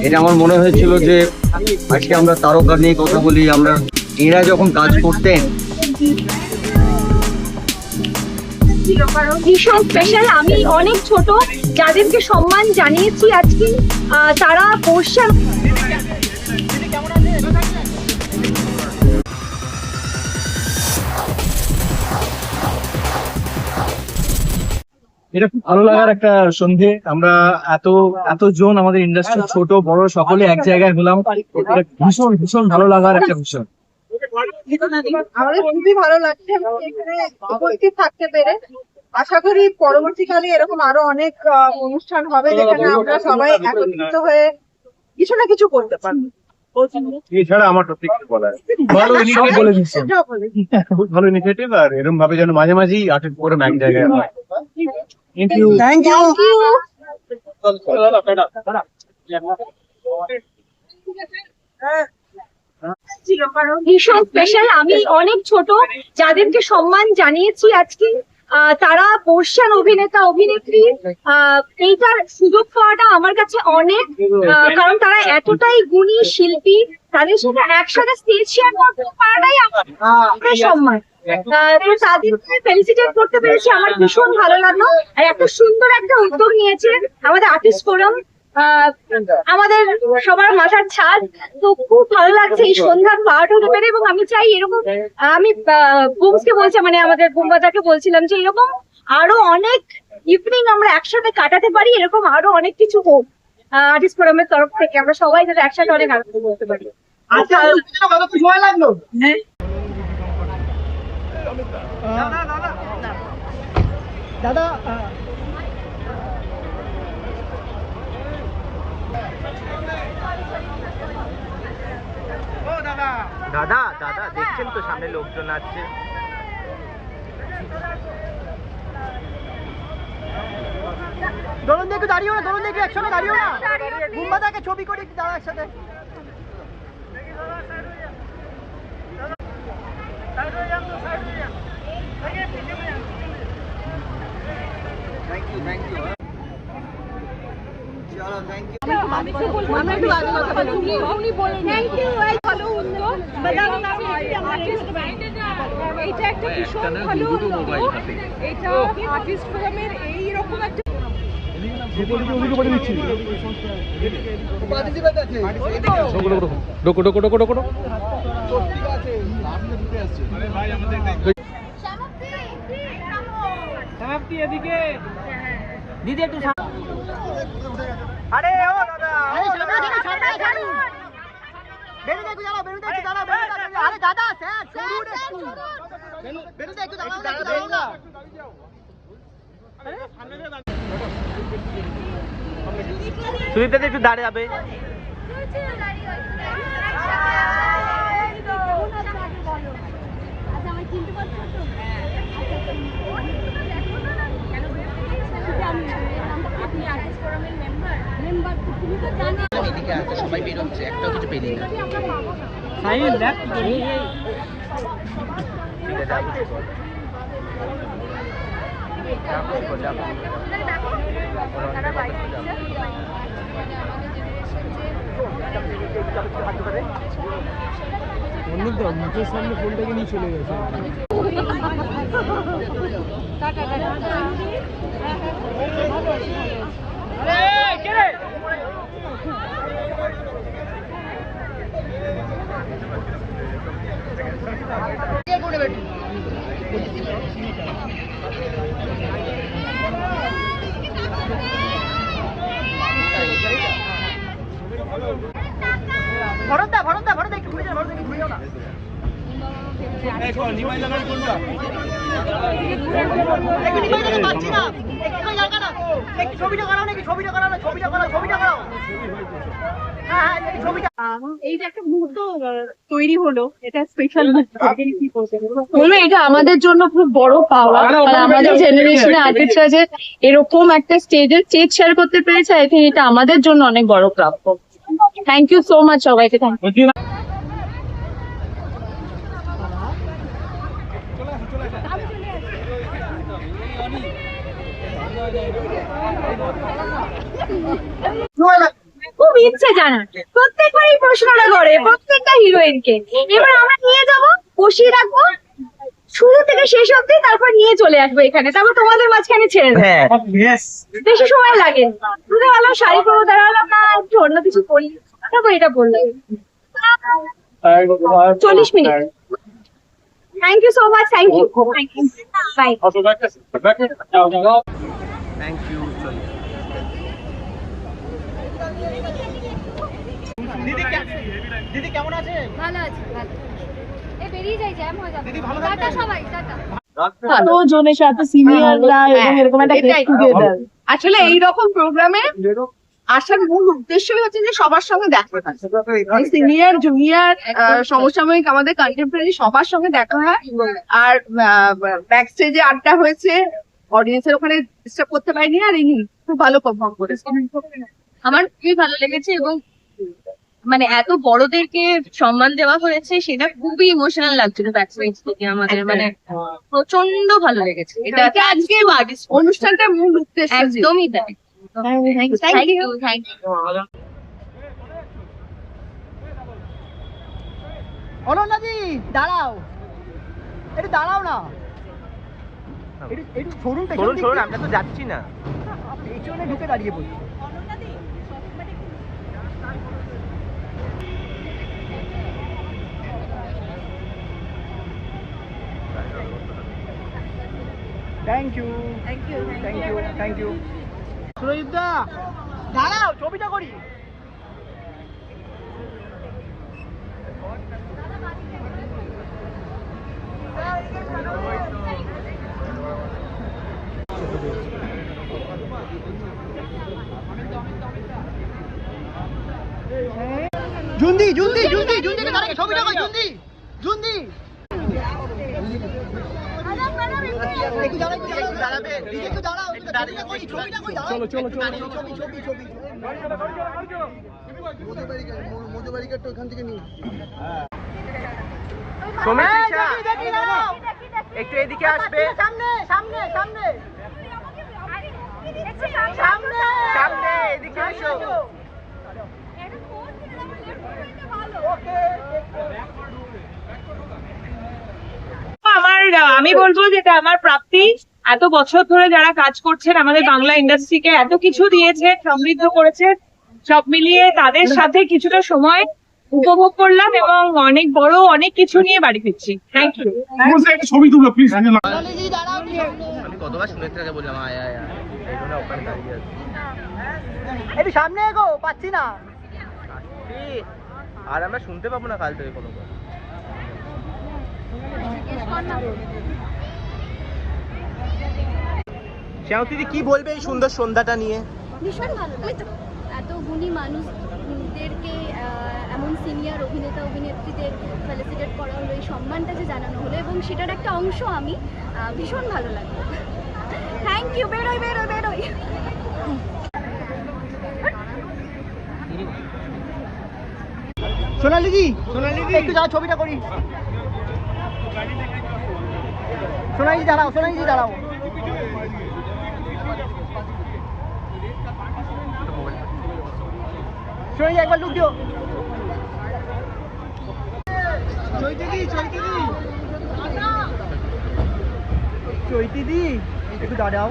এটা আমার মনে হয়েছিল যে আজকে আমরা তারকা নিয়ে কথা বলি। আমরা এরা যখন কাজ করতেন ভীষণ স্পেশাল। আমি অনেক ছোট যাদেরকে সম্মান জানিয়েছি আজকে তারা পোর্শন। এটা খুব ভালো লাগার একটা সন্ধে। আমরা এতজন আমাদের ইন্ডাস্ট্রি ছোট বড় সকলে এক জায়গায় হলাম। এটা ভীষণ ভীষণ ভালো লাগার একটা বিষয়। আমাদের খুবই ভালো লাগছে এখানে উপস্থিত থাকতে পেরে। আশা করি পরবর্তীকালে এরকম আরো অনেক অনুষ্ঠান হবে যেখানে আমরা সবাই একত্রিত হয়ে কিছু না কিছু করতে পারবো। এছাড়া আমার টপিক বলার ভালো ইনিশিয়েটিভ বলে দিচ্ছেন, খুব ভালো ইনিশিয়েটিভ, আর এরকম ভাবে যেন মাঝে মাঝেই আর্টিস্ট প্রোগ্রাম এক জায়গায় হয়। Thank you. ভীষণ স্পেশাল। আমি অনেক ছোট যাদেরকে সম্মান জানিয়েছি আজকে তারা পোর্শন অভিনেতা অভিনেত্রী। এইটার সুযোগ পাওয়াটা আমার কাছে অনেক, কারণ তারা এতটাই গুণী শিল্পী, তাদের সাথে একসাথে স্টেজ শেয়ার করতে পারাটাই আমার সম্মান। তো তাদেরকে ফেলিসিটেট করতে পেরেছি, আমার ভীষণ ভালো লাগলো। আর এত সুন্দর একটা উদ্যোগ নিয়েছে আমাদের আর্টিস্ট ফোরাম, আমাদের সবার মাথার ছাদ। তো খুব ভালো লাগছে এই সন্ধ্যার পার্ট হতে পেরে। এবং আমি চাই এরকম, আমি বুমসকে বলছি, মানে আমাদের বুমবাজাকে বলছিলাম যে এরকম আরো অনেক ইভিনিং আমরা একসাথে কাটাতে পারি, এরকম আরো অনেক কিছু হোক আর্টিস্ট ফোরামের তরফ থেকে। আমরা সবাই যাতে একসাথে অনেক আনন্দ করতে পারি। আচ্ছা, কত সময় লাগলো? হ্যাঁ, দাদা দাদা দাদা দেখছেন তো সামনে লোকজন আছে। দরুন দেখে দাঁড়িও না, দরুন দেখে একসাথে দাঁড়িও না। বুম্বাদাকে ছবি করি দাঁড়া একসাথে। এটা একটা ভীষণ ভালো উদ্যোগ। এটা আর্টিস্ট ফোরামের এইরকম একটা দিদি একটু আরে ও দাদা, বেরুতে একটু দাঁড়াও, বেরুতে একটু দাঁড়াও, আরে দাদা স্যার সরুন একটু, বেরুতে একটু দাঁড়াও না। সুদীপ দাদা একটু দাঁড়িয়ে যাবে। সবাই বেরোচ্ছে, একটাও কিছু পেলি না। মুখের সামনে ফোনটাকে নিয়ে চলে গেছে। ভরতদা একটু ঘুরে যাও, একটু ঘুরে যাও না। এই যে একটা মুহূর্ত তৈরি হলো, এটা স্পেশাল। এটা আমাদের জন্য খুব বড় পাওয়া। আমাদের জেনারেশনে আর্টিস্টরা যে এরকম একটা স্টেজের স্টেজ শেয়ার করতে পেরেছে, আই থিঙ্ক এটা আমাদের জন্য অনেক বড় প্রাপ্য। থ্যাংক ইউ সো মাচ সবাইকে। Thank you. ইচ্ছে জানার, প্রত্যেকবারই প্রশ্নটা করে প্রত্যেকটা হিরোইনকে। এবার আমরা নিয়ে যাবো, বসিয়ে রাখবো শুরু থেকে শেষ অব্দি, তারপর নিয়ে চলে আসবো এখানে, তারপর তোমাদের মাঝখানে ছেড়ে দেবো। হ্যাঁ বেশি সময় লাগে না। তোদের ভাবলাম শাড়ি পরবো, তারা ভাবলাম না একটু অন্য কিছু পরি, তারপর এটা বললাম 40 minute. Thank you so much, thank you, bye. Thank you. ভালো আছি, ভালো। এই বেরিয়ে যাই, জ্যাম হয়ে যাবে। টাটা সবাই, টাটা। এত জনের সাথে সিনিয়ররা এবং এরকম একটা গেট টুগেদার। আসলে এইরকম প্রোগ্রামে আসার মূল উদ্দেশ্যই হচ্ছে যে সবার সঙ্গে দেখা হয়, সিনিয়র জুনিয়র সমসাময়িক আমাদের কন্টেম্পোরারি সবার সঙ্গে দেখা হয়। আর ব্যাক স্টেজে আড্ডা হয়েছে, অডিয়েন্সের ওখানে ডিস্টার্ব করতে পারিনি, আর ইনি খুব ভালো পারফর্ম করেছে। আমার খুবই ভালো লেগেছে, এবং মানে এত বড়দেরকে সম্মান দেওয়া হয়েছে, সেটা খুবই ইমোশনাল লাগছিল ব্যাকস্টেজ থেকে আমাদের, মানে প্রচন্ড ভালো লেগেছে। এটা আজকে অনুষ্ঠানটার মূল উদ্দেশ্য ছিল। একদমই তাই। Thank you, thank you. অনন্যাদি দাঁড়াও, একটু দাঁড়াও না, একটু সরুন, শুনুন আমরা তো যাচ্ছি না। পেছনে ঢুকে দাঁড়িয়ে বলি। Thank you, thank you, thank you, thank you. সুরজিৎদা দাঁড়াও, ছবিটা করি। জুন্দি জুন্দি জুন্দি জুন্দি দাঁড়াকে ছবিটা কই, জুন্দি জুন্দি একটু দাঁড়াও, একটু দাঁড়াবে, একটু দাঁড়াও, ছবিটা কই, ছবিটা কই, চলো চলো চলো, ছবি ছবি ছবি। মোদি বাড়িটা ওখান থেকে নিয়ে সমিতিশা একটু এদিকে আসবে। সামনে সামনে সামনে সামনে সামনে এদিকে এসো। আমি বলবো যেটা আমার প্রাপ্তি। এত বছর ধরে যারা কাজ করছেন আমাদের বাংলা ইন্ডাস্ট্রিকে এত কিছু দিয়েছে, সমৃদ্ধ করেছে, সব মিলিয়ে তাদের সাথে কিছুটা সময় উপভোগ করলাম এবং অনেক বড় অনেক কিছু নিয়ে বাড়ি ফিরছি। Thank you. ছবি তুলো প্লিজ। আমি কতবার শুনে থেকে বললাম আয় আয় আয়, এই জন্য ওখানে দাঁড়িয়ে আছি। একটু সামনে এগো, পাচ্ছি না। আর আমরা শুনতে পাবো না কাল থেকে কোনো। শ্যামতিদি কি বলবে এই সুন্দর সন্ধ্যাটা নিয়ে? ভীষণ ভালো লাগে এত গুণী মানুষদেরকে এমন সিনিয়র অভিনেতা অভিনেত্রীদের ফেলিসিটেট করা হলো, এই সম্মানটা যে জানানো হলো এবং সেটার একটা অংশ আমি, ভীষণ ভালো লাগলো। Thank you. বেরোই বেরোই বেরোই। সোনালিদি একটু যাও, ছবিটা করি। সোনালি দাঁড়াও, সোনালি দাঁড়াও। সোনালি একবার লুক দিও। চৈতিদি একটু দাঁড়াও।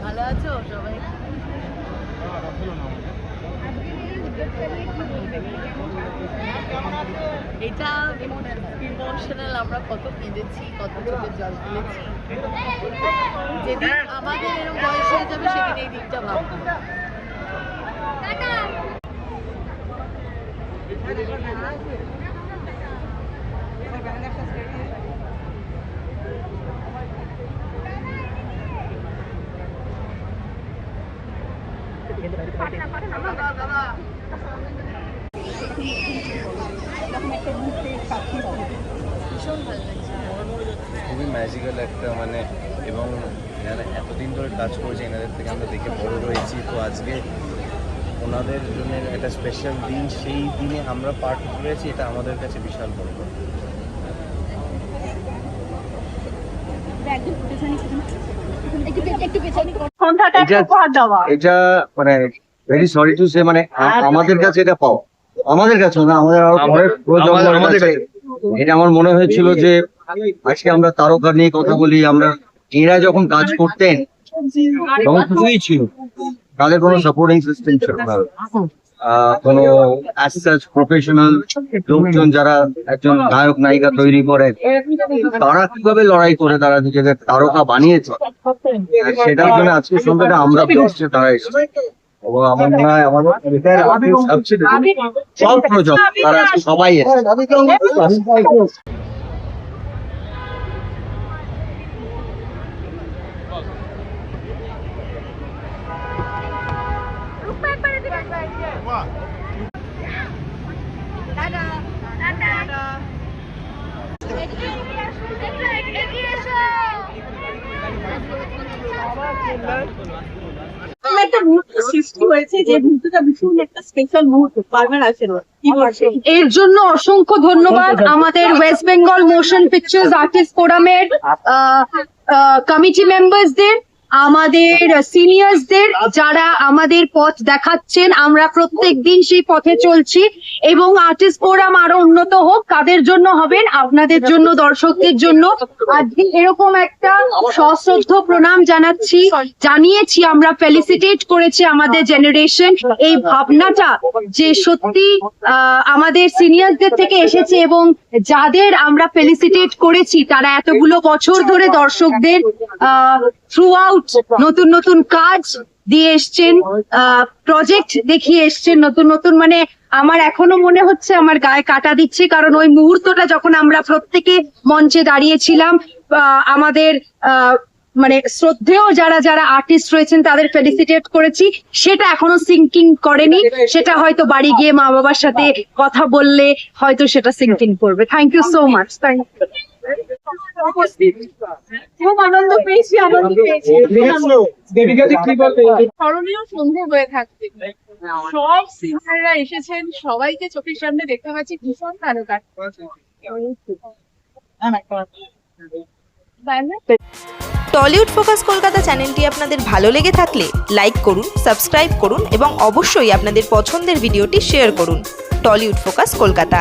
ভালো আছো সবাই? এটা ইমোশনাল, আমরা কত কেঁদেছি, কত চোখের জল ফেলেছি। যেদিন আমাদের এরকম বয়স হয়ে যাবে সেদিন এই দিনটা ভাববো। ভীষণ ভালো লাগছে। খুবই ম্যাজিক্যাল একটা মানে, এবং এনারা এতদিন ধরে কাজ করেছে, এনাদের থেকে আমরা দেখে বড় রয়েছি, তো আজকে ওনাদের জন্য একটা স্পেশাল দিন, সেই দিনে আমরা পার্ট হয়েছি, এটা আমাদের কাছে বিশাল বড় কথা। সন্ধ্যাটা এটা- উপহার দেওয়া। এটা মানে ভেরি সরি টু সে, মানে আমাদের কাছে এটা পাও, আমাদের কাছে না, আমাদের আরো পরের প্রজন্মের আমাদের কাছে এটা আমার মনে হয়েছিল যে আজকে আমরা তারকা নিয়ে কথা বলি, আমরা এরা যখন কাজ করতেন তখন কিছুই ছিল, তাদের কোনো সাপোর্টিং সিস্টেম ছিল না, কোনো অ্যাজ সাচ প্রফেশনাল লোকজন যারা একজন গায়ক নায়িকা তৈরি করে তারা কিভাবে লড়াই করে তারা নিজেদের তারকা বানিয়েছে, সেটার জন্য আজকে সন্ধ্যাটা আমরা পেয়েছি, তারা এসেছে। এবং আমার মনে হয় আমাদের সব প্রজন্ম তারা আজকে সবাই এসেছে। একটা মুহূর্ত সৃষ্টি হয়েছে, যে মুহূর্তটা ভীষণ একটা স্পেশাল মুহূর্ত। পারবেন আশীর্বাদ কি বলছে? এর জন্য অসংখ্য ধন্যবাদ আমাদের West Bengal motion pictures artist ফোরামের কমিটি মেম্বারসদের, আমাদের সিনিয়রসদের, যারা আমাদের পথ দেখাচ্ছেন, আমরা প্রত্যেকদিন সেই পথে চলছি, এবং আর্টিস্ট ফোরাম আরো উন্নত হোক, কাদের জন্য হবেন? আপনাদের জন্য, দর্শকদের জন্য। আজকে এরকম একটা সশ্রদ্ধ প্রণাম জানিয়েছি আমরা, ফেলিসিটেট করেছি আমাদের জেনারেশন। এই ভাবনাটা যে সত্যি আমাদের সিনিয়রদের থেকে এসেছে, এবং যাদের আমরা ফেলিসিটেট করেছি তারা এতগুলো বছর ধরে দর্শকদের থ্রু আউট নতুন নতুন কাজ দিয়ে এসছেন, প্রজেক্ট দেখিয়ে এসছেন নতুন নতুন, মানে আমার এখনো মনে হচ্ছে আমার গায়ে কাটা দিচ্ছে, কারণ ওই মুহূর্তটা যখন আমরা প্রত্যেকে মঞ্চে দাঁড়িয়েছিলাম, আমাদের মানে শ্রদ্ধেয় যারা যারা আর্টিস্ট রয়েছেন তাদের ফেলিসিটেট করেছি, সেটা এখনো সিঙ্কিং করেনি, সেটা হয়তো বাড়ি গিয়ে মা বাবার সাথে কথা বললে হয়তো সেটা সিঙ্কিং করবে। Thank you so much. Thank you. খুব আনন্দ পেয়েছি, স্মরণীয় সন্ধে হয়ে থাকছে। সব সিঙ্গাররা এসেছেন, সবাইকে চোখের সামনে দেখতে পাচ্ছি, ভীষণ ভালো কাটছে। টলিউড ফোকাস কলকাতা চ্যানেলটি আপনাদের ভালো লেগে থাকলে লাইক করুন, সাবস্ক্রাইব করুন এবং অবশ্যই আপনাদের পছন্দের ভিডিওটি শেয়ার করুন। Tollywood focus Kolkata.